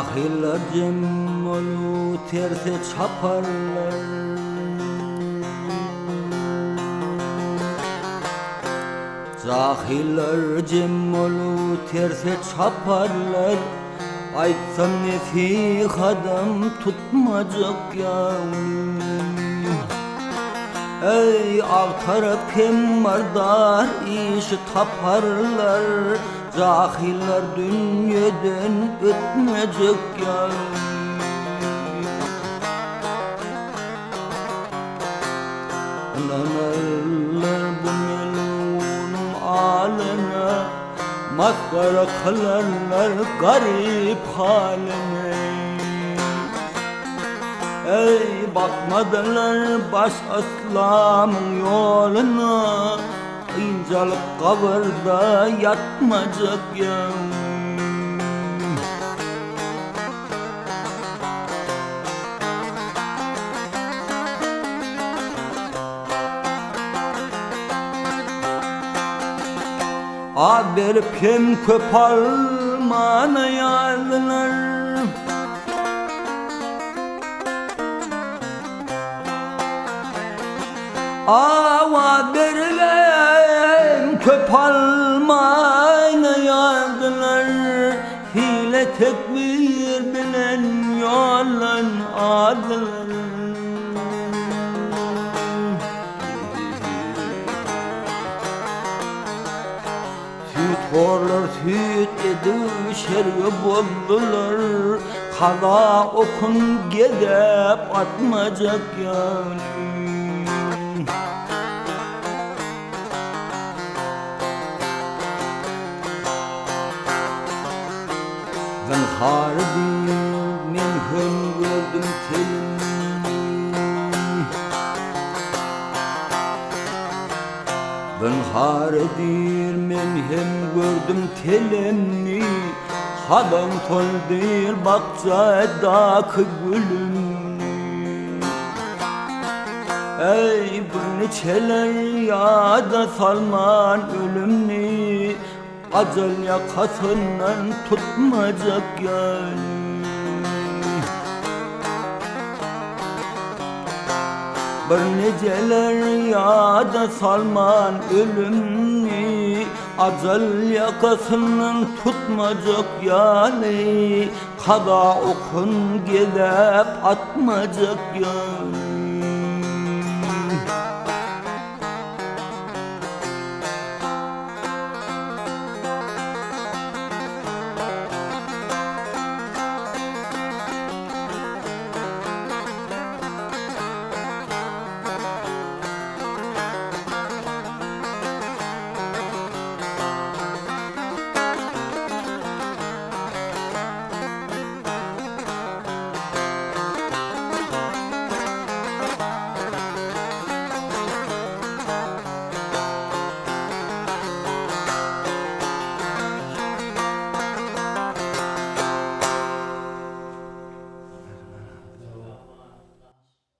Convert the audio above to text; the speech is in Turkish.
Cahiller cemmolu terse çaparlar, cahiller cemmolu terse çaparlar. Aytsam nesihadım tutmacak yavrum. Ey ağtarıp hem mardar işi taparlar, cahiller dünyadan ötmeyecek yavrum. Anarlar bu melunun alene, maskara kılarlar garip haline. Ey bakmadılar baş aslamın yoluna, İncalık kavurda yatmacak yavrum. Verip hem köparmana yazdılar, verilem köparmana yazdılar. Hile tekbir bilen yollan aldılar. Horlar süt edişer boldular, kaza okun gedep atmacak yavrum. Zinhar değil men hem gördüm telimni, zinhar değil men hem gördüm telimni. Hadan tol değil bahçedaki gülümni. Ey bir neçeler yada salman ölümni, acel yakasından tutmacak yani. Bir neceler yada salman ölümni, acel yakasından tutmacak yani. Kaza okun gelip atmacak yani.